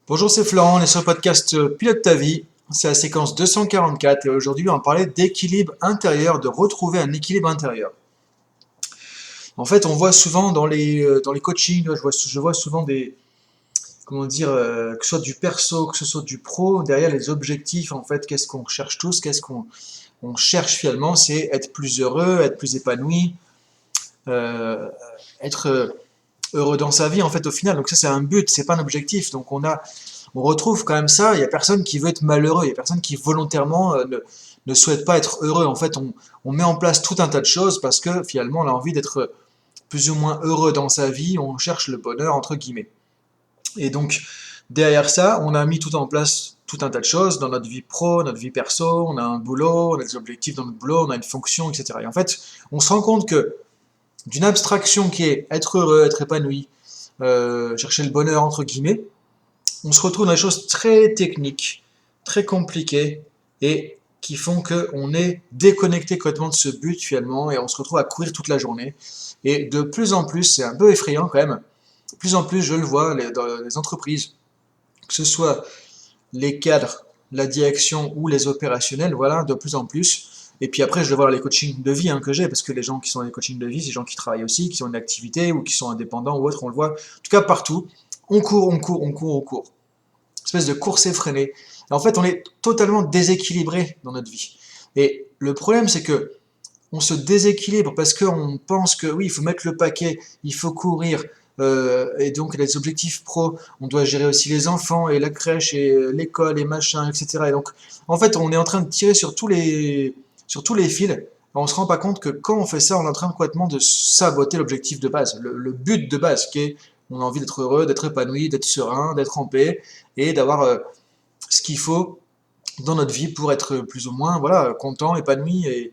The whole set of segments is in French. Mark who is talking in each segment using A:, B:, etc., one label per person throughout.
A: Bonjour, c'est Florent, on est sur le podcast Pilote ta vie. C'est la séquence 244 et aujourd'hui on va parler d'équilibre intérieur, de retrouver un équilibre intérieur. En fait, on voit souvent dans les coachings, je vois souvent comment dire, que ce soit du perso, que ce soit du pro, derrière les objectifs, en fait, qu'est-ce qu'on cherche tous, qu'est-ce qu'on cherche finalement, c'est être plus heureux, être plus épanoui, euh, être heureux dans sa vie en fait au final. Donc ça c'est un but, c'est pas un objectif. Donc on retrouve quand même ça. Il y a personne qui veut être malheureux, il y a personne qui volontairement ne souhaite pas être heureux. En fait, on met en place tout un tas de choses parce que finalement on a envie d'être plus ou moins heureux dans sa vie. On cherche le bonheur entre guillemets. Et donc derrière ça, on a mis tout en place tout un tas de choses dans notre vie pro, notre vie perso. On a un boulot, on a des objectifs dans notre boulot, on a une fonction, etc. Et en fait, on se rend compte que d'une abstraction qui est être heureux, être épanoui, chercher le bonheur entre guillemets, on se retrouve dans des choses très techniques, très compliquées et qui font qu'on est déconnecté complètement de ce but finalement et on se retrouve à courir toute la journée. Et de plus en plus, c'est un peu effrayant quand même, de plus en plus je le vois dans les entreprises, que ce soit les cadres, la direction ou les opérationnels, voilà, de plus en plus. Et puis après, je le vois dans les coachings de vie que j'ai, parce que les gens qui sont dans les coachings de vie, c'est des gens qui travaillent aussi, qui ont une activité ou qui sont indépendants ou autres, on le voit. En tout cas, partout, on court, on court, on court, on court. Espèce de course effrénée. Et en fait, on est totalement déséquilibré dans notre vie. Et le problème, c'est que on se déséquilibre parce qu'on pense que oui, il faut mettre le paquet, il faut courir, et donc les objectifs pro, on doit gérer aussi les enfants et la crèche et l'école et machin, etc. Et donc, en fait, on est en train de tirer sur tous les fils. On se rend pas compte que quand on fait ça, on est en train complètement de saboter l'objectif de base, le but de base, qui est on a envie d'être heureux, d'être épanoui, d'être serein, d'être en paix et d'avoir ce qu'il faut dans notre vie pour être plus ou moins voilà content, épanoui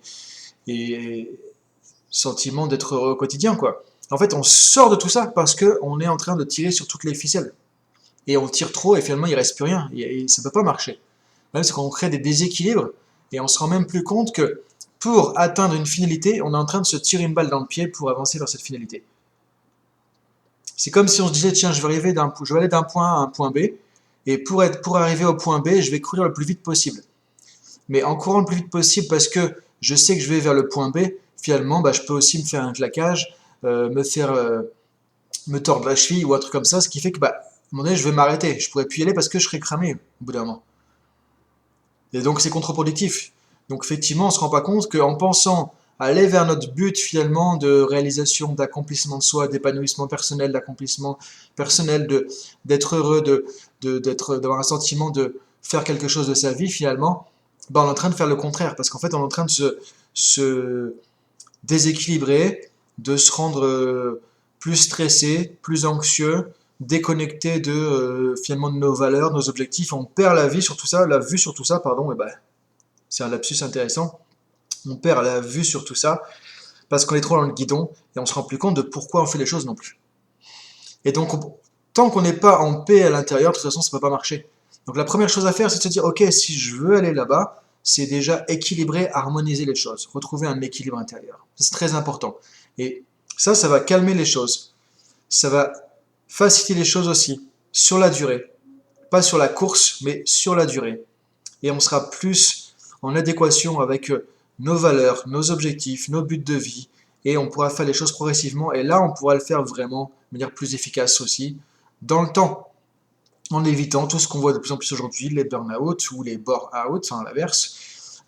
A: et sentiment d'être heureux au quotidien, quoi. En fait, on sort de tout ça parce que on est en train de tirer sur toutes les ficelles. Et on tire trop et finalement il reste plus rien. Et ça peut pas marcher. Le problème, c'est qu'on crée des déséquilibres et on se rend même plus compte que pour atteindre une finalité, on est en train de se tirer une balle dans le pied pour avancer vers cette finalité. C'est comme si on se disait, tiens, je vais aller d'un point A à un point B, et pour arriver au point B, je vais courir le plus vite possible. Mais en courant le plus vite possible parce que je sais que je vais vers le point B, finalement, bah, je peux aussi me faire un claquage, me tordre la cheville ou un truc comme ça, ce qui fait que, bah, à un moment donné, je vais m'arrêter. Je pourrais plus y aller parce que je serais cramé au bout d'un moment. Et donc, c'est contre-productif. Donc, effectivement, on ne se rend pas compte qu'en pensant aller vers notre but finalement de réalisation, d'accomplissement de soi, d'épanouissement personnel, d'accomplissement personnel, d'être heureux, d'avoir un sentiment de faire quelque chose de sa vie finalement, bah, on est en train de faire le contraire parce qu'en fait on est en train de se déséquilibrer, de se rendre plus stressé, plus anxieux, déconnecté finalement de nos valeurs, de nos objectifs. On perd la vue sur tout ça, pardon, et ben, c'est un lapsus intéressant. On perd la vue sur tout ça parce qu'on est trop dans le guidon et on se rend plus compte de pourquoi on fait les choses non plus. Et donc, tant qu'on n'est pas en paix à l'intérieur, de toute façon, ça ne peut pas marcher. Donc, la première chose à faire, c'est de se dire, ok, si je veux aller là-bas, c'est déjà équilibrer, harmoniser les choses, retrouver un équilibre intérieur. C'est très important. Et ça va calmer les choses. Ça va faciliter les choses aussi, sur la durée. Pas sur la course, mais sur la durée. Et on sera plus en adéquation avec nos valeurs, nos objectifs, nos buts de vie, et on pourra faire les choses progressivement, et là on pourra le faire vraiment de manière plus efficace aussi, dans le temps, en évitant tout ce qu'on voit de plus en plus aujourd'hui, les burn-out ou les bore-out, à l'inverse,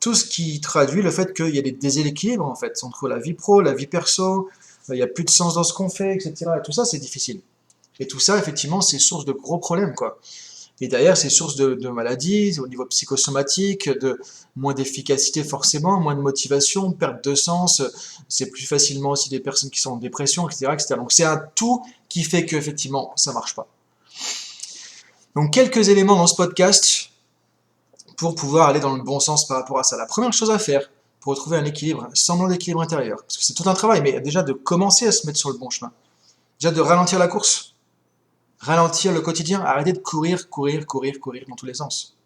A: tout ce qui traduit le fait qu'il y a des déséquilibres en fait, entre la vie pro, la vie perso, il n'y a plus de sens dans ce qu'on fait, etc. Et tout ça c'est difficile. Et tout ça effectivement c'est source de gros problèmes quoi. Et derrière, c'est source de maladies au niveau psychosomatique, de moins d'efficacité forcément, moins de motivation, perte de sens. C'est plus facilement aussi des personnes qui sont en dépression, etc., etc. Donc c'est un tout qui fait qu'effectivement, ça marche pas. Donc quelques éléments dans ce podcast pour pouvoir aller dans le bon sens par rapport à ça. La première chose à faire pour retrouver un équilibre, un semblant d'équilibre intérieur, parce que c'est tout un travail, mais déjà de commencer à se mettre sur le bon chemin. Déjà de ralentir la course, ralentir le quotidien, arrêter de courir, courir, courir, courir dans tous les sens.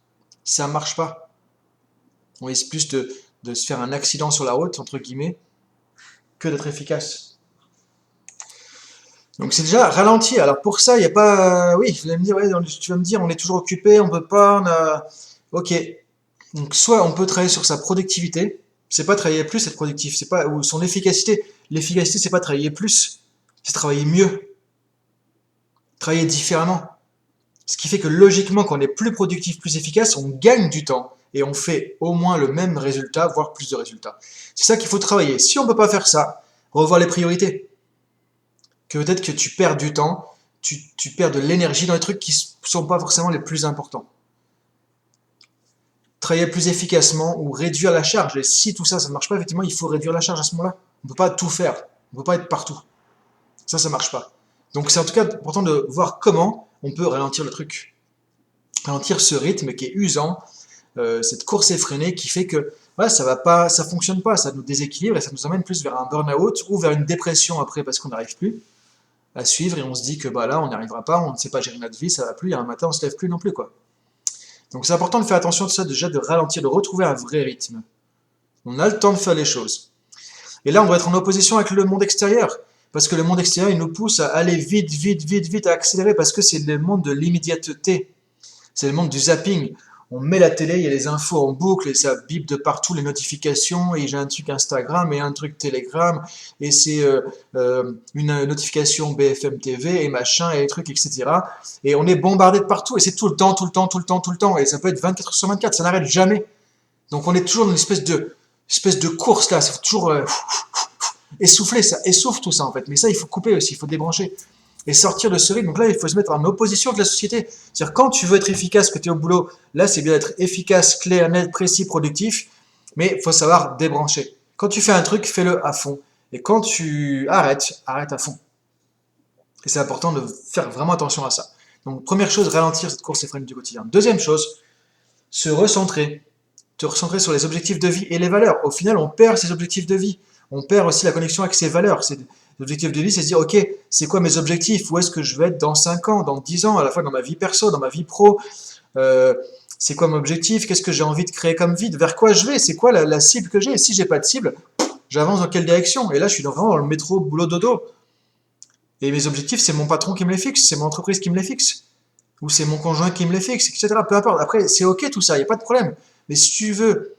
A: Ça marche pas. On risque plus de se faire un accident sur la route, entre guillemets, que d'être efficace. Donc c'est déjà ralenti. Alors pour ça, il n'y a pas. Oui, vous allez me dire, ouais, tu vas me dire, on est toujours occupé, on peut pas, on a. Ok. Donc soit on peut travailler sur sa productivité, c'est pas travailler plus, être productif, c'est pas ou son efficacité. L'efficacité, c'est pas travailler plus, c'est travailler mieux, travailler différemment. Ce qui fait que logiquement, quand on est plus productif, plus efficace, on gagne du temps et on fait au moins le même résultat, voire plus de résultats. C'est ça qu'il faut travailler. Si on ne peut pas faire ça, revoir les priorités. Que peut-être que tu perds du temps, tu perds de l'énergie dans les trucs qui ne sont pas forcément les plus importants. Travailler plus efficacement ou réduire la charge. Et si tout ça, ça ne marche pas, effectivement, il faut réduire la charge à ce moment-là. On ne peut pas tout faire. On ne peut pas être partout. Ça ne marche pas. Donc c'est en tout cas important de voir comment on peut ralentir le truc. Ralentir ce rythme qui est usant, cette course effrénée qui fait que voilà, ça va pas, ça fonctionne pas, ça nous déséquilibre et ça nous emmène plus vers un burn-out ou vers une dépression après parce qu'on n'arrive plus à suivre et on se dit que bah là on n'y arrivera pas, on ne sait pas gérer notre vie, ça va plus, et un matin on se lève plus non plus quoi. Donc c'est important de faire attention à ça, déjà de ralentir, de retrouver un vrai rythme. On a le temps de faire les choses. Et là on doit être en opposition avec le monde extérieur. Parce que le monde extérieur il nous pousse à aller vite, vite, vite, vite, à accélérer parce que c'est le monde de l'immédiateté. C'est le monde du zapping. On met la télé, il y a les infos en boucle et ça bip de partout, les notifications, et j'ai un truc Instagram et un truc Telegram, et c'est une notification BFM TV et machin, et les trucs, etc. Et on est bombardé de partout, et c'est tout le temps, tout le temps, tout le temps, tout le temps, et ça peut être 24 heures sur 24, ça n'arrête jamais. Donc on est toujours dans une espèce de course là, c'est toujours essouffler, ça essouffle tout ça en fait. Mais ça, il faut couper aussi, il faut débrancher et sortir de ce rythme. Donc là, il faut se mettre en opposition de la société. C'est-à-dire, quand tu veux être efficace, que tu es au boulot, là, c'est bien d'être efficace, clair, net, précis, productif, mais il faut savoir débrancher. Quand tu fais un truc, fais-le à fond. Et quand tu arrêtes, arrête à fond. Et c'est important de faire vraiment attention à ça. Donc, première chose, ralentir cette course effrénée du quotidien. Deuxième chose, se recentrer. Te recentrer sur les objectifs de vie et les valeurs. Au final, on perd ces objectifs de vie. On perd aussi la connexion avec ses valeurs. L'objectif de vie, c'est se dire, ok, c'est quoi mes objectifs? Où est-ce que je vais être dans 5 ans, dans 10 ans, à la fois dans ma vie perso, dans ma vie pro? Euh, c'est quoi mon objectif? Qu'est-ce que j'ai envie de créer comme vie? Vers quoi je vais? C'est quoi la cible que j'ai? Et si j'ai pas de cible, j'avance dans quelle direction? Et là, je suis vraiment dans le métro, boulot, dodo. Et mes objectifs, c'est mon patron qui me les fixe, c'est mon entreprise qui me les fixe, ou c'est mon conjoint qui me les fixe, etc. Peu importe. Après, c'est ok tout ça, il n'y a pas de problème. Mais si tu veux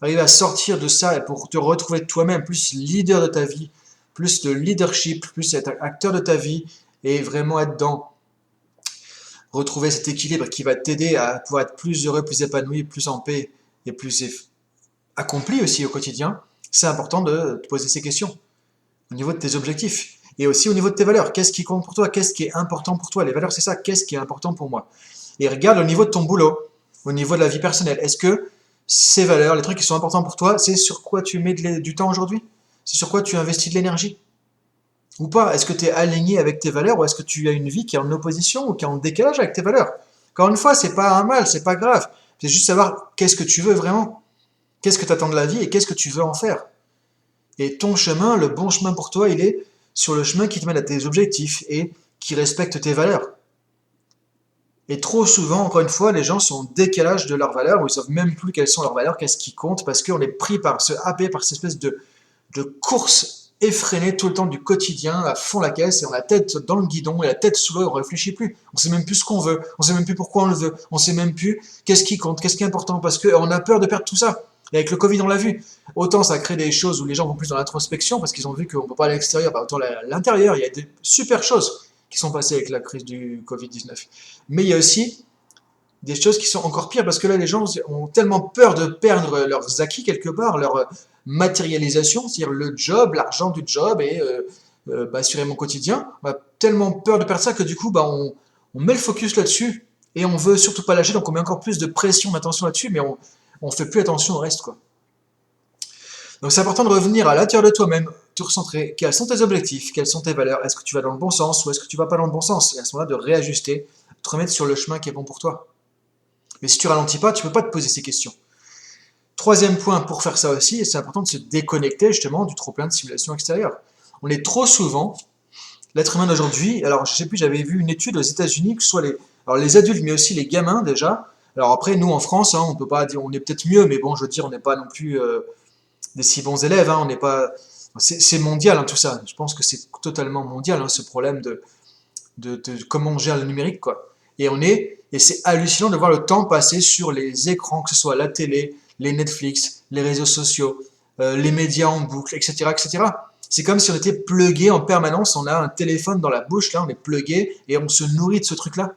A: arriver à sortir de ça et pour te retrouver toi-même plus leader de ta vie, plus de leadership, plus être acteur de ta vie et vraiment être dans retrouver cet équilibre qui va t'aider à pouvoir être plus heureux, plus épanoui, plus en paix et plus accompli aussi au quotidien, c'est important de te poser ces questions au niveau de tes objectifs et aussi au niveau de tes valeurs. Qu'est-ce qui compte pour toi? Qu'est-ce qui est important pour toi? Les valeurs, c'est ça. Qu'est-ce qui est important pour moi? Et regarde au niveau de ton boulot, au niveau de la vie personnelle. Est-ce que ces valeurs, les trucs qui sont importants pour toi, c'est sur quoi tu mets du temps aujourd'hui? C'est sur quoi tu investis de l'énergie? Ou pas? Est-ce que tu es aligné avec tes valeurs ou est-ce que tu as une vie qui est en opposition ou qui est en décalage avec tes valeurs? Encore une fois, c'est pas un mal, c'est pas grave. C'est juste savoir qu'est-ce que tu veux vraiment. Qu'est-ce que tu attends de la vie et qu'est-ce que tu veux en faire? Et ton chemin, le bon chemin pour toi, il est sur le chemin qui te mène à tes objectifs et qui respecte tes valeurs. Et trop souvent, encore une fois, les gens sont en décalage de leurs valeurs, ou ils savent même plus quelles sont leurs valeurs, qu'est-ce qui compte, parce qu'on est pris par ce happé, par cette espèce de course effrénée tout le temps du quotidien, à fond la caisse, et on a la tête dans le guidon, et la tête sous l'eau, et on réfléchit plus. On sait même plus ce qu'on veut, on sait même plus pourquoi on le veut, on sait même plus qu'est-ce qui compte, qu'est-ce qui est important, parce qu'on a peur de perdre tout ça. Et avec le Covid, on l'a vu. Autant ça crée des choses où les gens vont plus dans l'introspection, parce qu'ils ont vu qu'on ne peut pas aller à l'extérieur, bah, autant à l'intérieur, il y a des super choses qui sont passées avec la crise du Covid-19. Mais il y a aussi des choses qui sont encore pires parce que là les gens ont tellement peur de perdre leurs acquis quelque part, leur matérialisation, c'est-à-dire le job, l'argent du job et assurer mon quotidien. On a tellement peur de perdre ça que du coup on met le focus là-dessus et on veut surtout pas lâcher, donc on met encore plus de pression, d'attention là-dessus, mais on fait plus attention au reste quoi. Donc c'est important de revenir à l'intérieur de toi-même, te recentrer, quels sont tes objectifs, quelles sont tes valeurs, est-ce que tu vas dans le bon sens ou est-ce que tu vas pas dans le bon sens, et à ce moment-là de réajuster, de te remettre sur le chemin qui est bon pour toi. Mais si tu ralentis pas, tu peux pas te poser ces questions. Troisième point pour faire ça aussi, et c'est important de se déconnecter justement du trop-plein de stimulation extérieure. On est trop souvent, l'être humain d'aujourd'hui, alors je sais plus, j'avais vu une étude aux États-Unis, que ce soit les adultes, mais aussi les gamins déjà. Alors après, nous en France, hein, on peut pas dire, on est peut-être mieux, mais bon, je veux dire, on n'est pas non plus des si bons élèves, hein, on n'est pas, C'est mondial, hein, tout ça. Je pense que c'est totalement mondial, hein, ce problème de comment on gère le numérique, quoi. Et c'est hallucinant de voir le temps passer sur les écrans, que ce soit la télé, les Netflix, les réseaux sociaux, les médias en boucle, etc., etc. C'est comme si on était plugué en permanence, on a un téléphone dans la bouche, là, on est plugué, et on se nourrit de ce truc-là.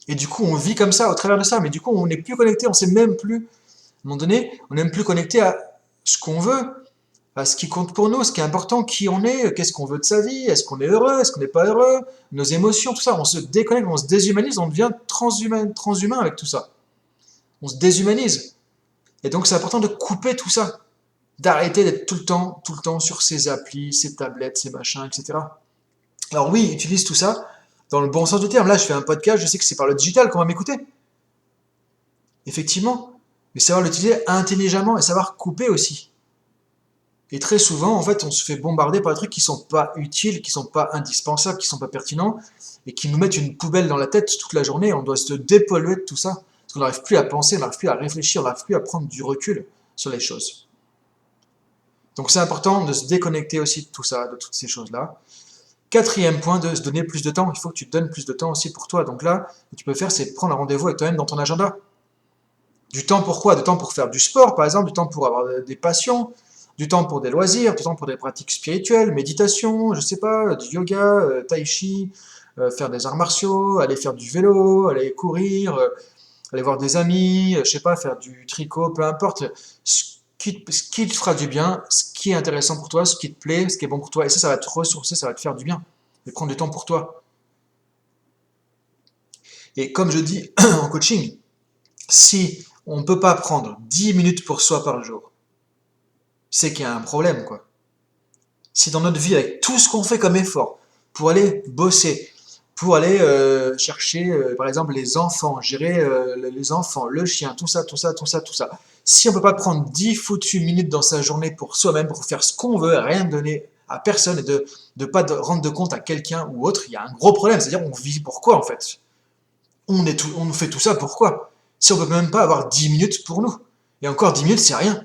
A: Et du coup, on vit comme ça, au travers de ça, mais du coup, on n'est plus connecté, on sait même plus, à un moment donné, on n'est même plus connecté à ce qu'on veut, à ce qui compte pour nous, ce qui est important, qui on est, qu'est-ce qu'on veut de sa vie, est-ce qu'on est heureux, est-ce qu'on n'est pas heureux, nos émotions, tout ça, on se déconnecte, on se déshumanise, on devient transhumain avec tout ça. On se déshumanise. Et donc c'est important de couper tout ça, d'arrêter d'être tout le temps sur ces applis, ces tablettes, ces machins, etc. Alors oui, utilise tout ça dans le bon sens du terme. Là, je fais un podcast, je sais que c'est par le digital qu'on va m'écouter. Effectivement. Mais savoir l'utiliser intelligemment et savoir couper aussi. Et très souvent, en fait, on se fait bombarder par des trucs qui sont pas utiles, qui sont pas indispensables, qui sont pas pertinents, et qui nous mettent une poubelle dans la tête toute la journée. On doit se dépolluer de tout ça, parce qu'on n'arrive plus à penser, on n'arrive plus à réfléchir, on n'arrive plus à prendre du recul sur les choses. Donc c'est important de se déconnecter aussi de tout ça, de toutes ces choses-là. Quatrième point, de se donner plus de temps. Il faut que tu te donnes plus de temps aussi pour toi. Donc là, ce que tu peux faire, c'est prendre un rendez-vous avec toi-même dans ton agenda. Du temps pour quoi? Du temps pour faire du sport, par exemple, du temps pour avoir des passions, du temps pour des loisirs, du temps pour des pratiques spirituelles, méditation, je sais pas, du yoga, tai chi, faire des arts martiaux, aller faire du vélo, aller courir, aller voir des amis, je sais pas, faire du tricot, peu importe, ce qui te fera du bien, ce qui est intéressant pour toi, ce qui te plaît, ce qui est bon pour toi, et ça va te ressourcer, ça va te faire du bien, et prendre du temps pour toi. Et comme je dis en coaching, si on ne peut pas prendre 10 minutes pour soi par jour, c'est qu'il y a un problème, quoi. Si dans notre vie, avec tout ce qu'on fait comme effort, pour aller bosser, pour aller chercher, par exemple, les enfants, gérer les enfants, le chien, tout ça, tout ça, tout ça, tout ça. Si on peut pas prendre 10 foutues minutes dans sa journée pour soi-même, pour faire ce qu'on veut, rien donner à personne et de pas rendre de compte à quelqu'un ou autre, il y a un gros problème. C'est-à-dire, on vit pourquoi, en fait? On fait tout ça pourquoi? Si on peut même pas avoir 10 minutes pour nous. Et encore 10 minutes, c'est rien.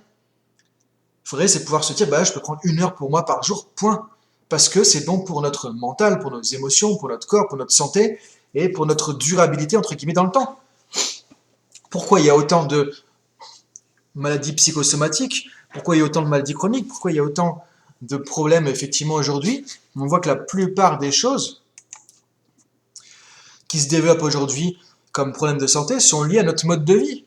A: Il faudrait, c'est pouvoir se dire, bah, je peux prendre 1 heure pour moi par jour, point. Parce que c'est bon pour notre mental, pour nos émotions, pour notre corps, pour notre santé et pour notre durabilité, entre guillemets, dans le temps. Pourquoi il y a autant de maladies psychosomatiques? Pourquoi il y a autant de maladies chroniques? Pourquoi il y a autant de problèmes, effectivement, aujourd'hui? On voit que la plupart des choses qui se développent aujourd'hui comme problèmes de santé sont liées à notre mode de vie.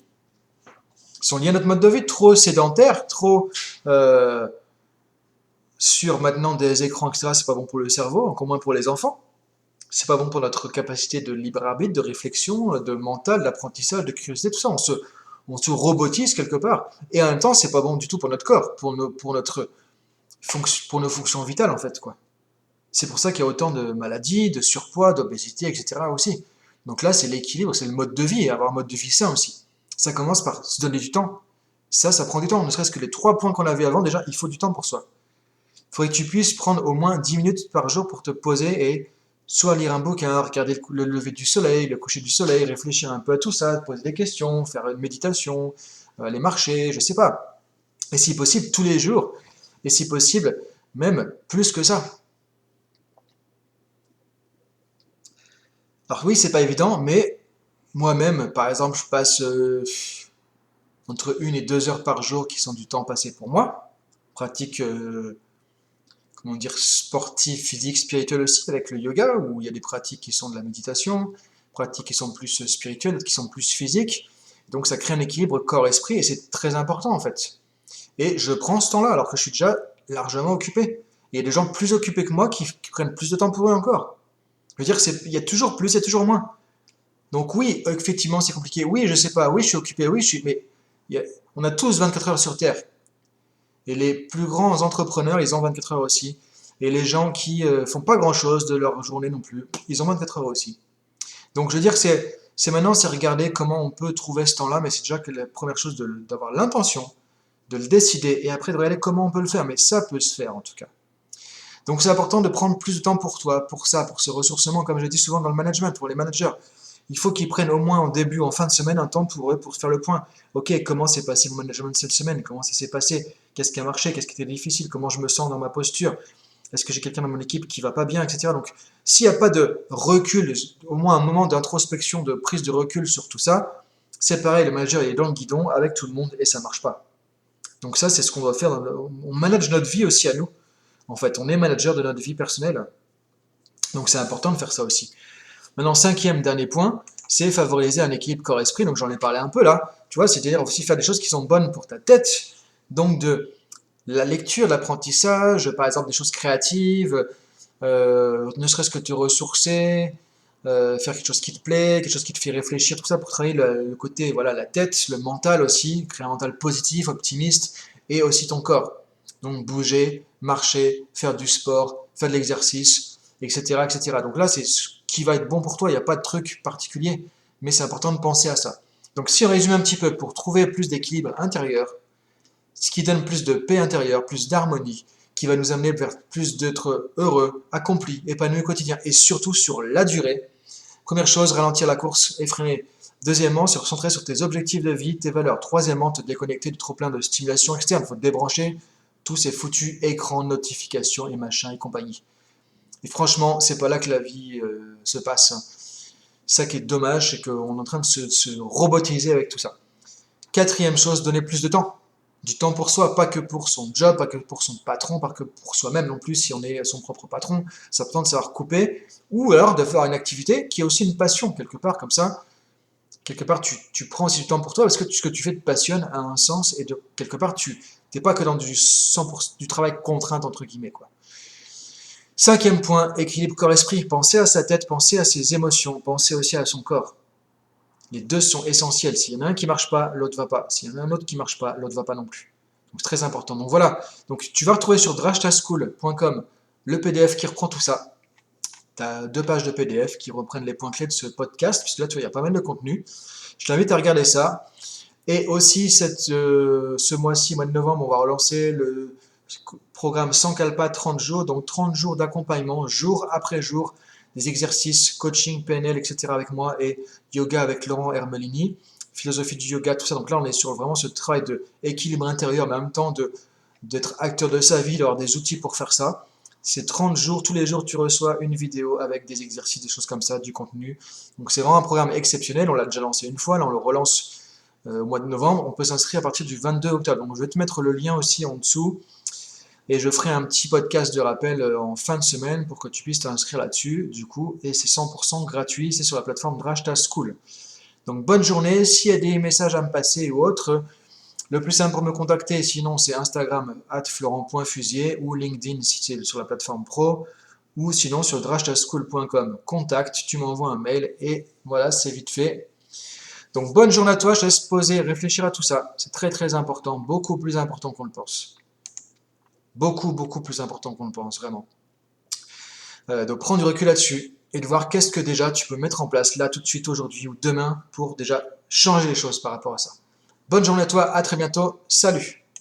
A: Sont liées à notre mode de vie trop sédentaire, trop sur maintenant des écrans, etc. C'est pas bon pour le cerveau, encore moins pour les enfants. C'est pas bon pour notre capacité de libre arbitre, de réflexion, de mental, d'apprentissage, de curiosité, tout ça. On se robotise quelque part. Et en même temps, c'est pas bon du tout pour notre corps, pour nos fonctions vitales, en fait, quoi. C'est pour ça qu'il y a autant de maladies, de surpoids, d'obésité, etc. aussi. Donc là, c'est l'équilibre, c'est le mode de vie, et avoir un mode de vie sain aussi. Ça commence par se donner du temps. Ça prend du temps. Ne serait-ce que les 3 points qu'on avait avant, déjà, il faut du temps pour soi. Il faudrait que tu puisses prendre au moins 10 minutes par jour pour te poser et soit lire un bouquin, regarder le lever du soleil, le coucher du soleil, réfléchir un peu à tout ça, te poser des questions, faire une méditation, aller marcher, je sais pas. Et si possible, tous les jours. Et si possible, même plus que ça. Alors oui, c'est pas évident, mais moi-même, par exemple, je passe entre 1 et 2 heures par jour qui sont du temps passé pour moi. Pratique comment dire, sportif, physique, spirituel aussi, avec le yoga, où il y a des pratiques qui sont de la méditation, pratiques qui sont plus spirituelles, d'autres qui sont plus physiques. Donc ça crée un équilibre corps-esprit, et c'est très important en fait. Et je prends ce temps-là, alors que je suis déjà largement occupé. Et il y a des gens plus occupés que moi qui prennent plus de temps pour eux encore. Je veux dire, il y a toujours plus, il y a toujours moins. Donc oui, effectivement, c'est compliqué. Oui, je sais pas. Oui, je suis occupé. Oui, mais on a tous 24 heures sur Terre. Et les plus grands entrepreneurs, ils ont 24 heures aussi. Et les gens qui font pas grand-chose de leur journée non plus, ils ont 24 heures aussi. Donc je veux dire que c'est maintenant, c'est regarder comment on peut trouver ce temps-là, mais c'est déjà que la première chose d'avoir l'intention, de le décider, et après de regarder comment on peut le faire. Mais ça peut se faire en tout cas. Donc c'est important de prendre plus de temps pour toi, pour ça, pour ce ressourcement, comme je dis souvent dans le management, pour les managers. il faut qu'ils prennent au moins en début, en fin de semaine, un temps pour eux, pour faire le point. Ok, comment s'est passé mon management cette semaine? Comment ça s'est passé? Qu'est-ce qui a marché? Qu'est-ce qui était difficile? Comment je me sens dans ma posture? Est-ce que j'ai quelqu'un dans mon équipe qui va pas bien, etc. Donc, s'il n'y a pas de recul, au moins un moment d'introspection, de prise de recul sur tout ça, c'est pareil, le manager est dans le guidon avec tout le monde et ça marche pas. Donc ça, c'est ce qu'on doit faire. On manage notre vie aussi à nous. En fait, on est manager de notre vie personnelle. Donc c'est important de faire ça aussi. Maintenant, cinquième, dernier point, c'est favoriser un équilibre corps-esprit. Donc j'en ai parlé un peu là. Tu vois, c'est-à-dire aussi faire des choses qui sont bonnes pour ta tête. Donc de la lecture, l'apprentissage, par exemple des choses créatives, ne serait-ce que te ressourcer, faire quelque chose qui te plaît, quelque chose qui te fait réfléchir, tout ça pour travailler le côté, voilà, la tête, le mental aussi, créer un mental positif, optimiste, et aussi ton corps. Donc bouger, marcher, faire du sport, faire de l'exercice, etc., etc. Donc là, c'est ce qui va être bon pour toi, il n'y a pas de truc particulier, mais c'est important de penser à ça. Donc si on résume un petit peu, pour trouver plus d'équilibre intérieur, ce qui donne plus de paix intérieure, plus d'harmonie, qui va nous amener vers plus d'être heureux, accompli, épanoui au quotidien, et surtout sur la durée. Première chose, ralentir la course et freiner. Deuxièmement, se recentrer sur tes objectifs de vie, tes valeurs. Troisièmement, te déconnecter du trop plein de stimulation externe. Il faut te débrancher tous ces foutus écrans, notifications et machin et compagnie. Et franchement, c'est pas là que la vie se passe. Ça qui est dommage, c'est qu'on est en train de se robotiser avec tout ça. Quatrième chose, donner plus de temps. Du temps pour soi, pas que pour son job, pas que pour son patron, pas que pour soi-même non plus si on est son propre patron. C'est important de savoir couper, ou alors de faire une activité qui est aussi une passion quelque part, comme ça. Quelque part, tu prends aussi du temps pour toi parce que ce que tu fais te passionne, a un sens, et de quelque part, tu n'es pas que dans du 100% du travail contrainte, entre guillemets, quoi. Cinquième point, équilibre corps-esprit. Pensez à sa tête, pensez à ses émotions, pensez aussi à son corps. Les deux sont essentiels. S'il y en a un qui marche pas, l'autre va pas. S'il y en a un autre qui marche pas, l'autre va pas non plus. Donc c'est très important. Donc voilà. Donc tu vas retrouver sur drashtaschool.com le PDF qui reprend tout ça. Tu as 2 pages de PDF qui reprennent les points clés de ce podcast, puisque là tu vois, il y a pas mal de contenu. Je t'invite à regarder ça. Et aussi ce mois-ci, mois de novembre, on va relancer le programme Sankalpa 30 jours, donc 30 jours d'accompagnement, jour après jour, des exercices, coaching, PNL, etc. avec moi et yoga avec Laurent Hermelini, philosophie du yoga, tout ça. Donc là, on est sur vraiment ce travail d'équilibre intérieur, mais en même temps d'être acteur de sa vie, d'avoir des outils pour faire ça. C'est 30 jours, tous les jours tu reçois une vidéo avec des exercices, des choses comme ça, du contenu. Donc c'est vraiment un programme exceptionnel, on l'a déjà lancé une fois, là on le relance au mois de novembre. On peut s'inscrire à partir du 22 octobre. Donc je vais te mettre le lien aussi en dessous. Et je ferai un petit podcast de rappel en fin de semaine pour que tu puisses t'inscrire là-dessus, du coup, et c'est 100% gratuit, c'est sur la plateforme Drashta School. Donc bonne journée, s'il y a des messages à me passer ou autre, le plus simple pour me contacter, sinon c'est Instagram @florent.fusier ou LinkedIn si c'est sur la plateforme pro, ou sinon sur drashtaschool.com. Contact, tu m'envoies un mail et voilà, c'est vite fait. Donc bonne journée à toi, je te laisse poser, réfléchir à tout ça. C'est très très important, beaucoup plus important qu'on le pense. Beaucoup, beaucoup plus important qu'on le pense, vraiment. Donc prendre du recul là-dessus et de voir qu'est-ce que déjà tu peux mettre en place là tout de suite aujourd'hui ou demain pour déjà changer les choses par rapport à ça. Bonne journée à toi, à très bientôt, salut!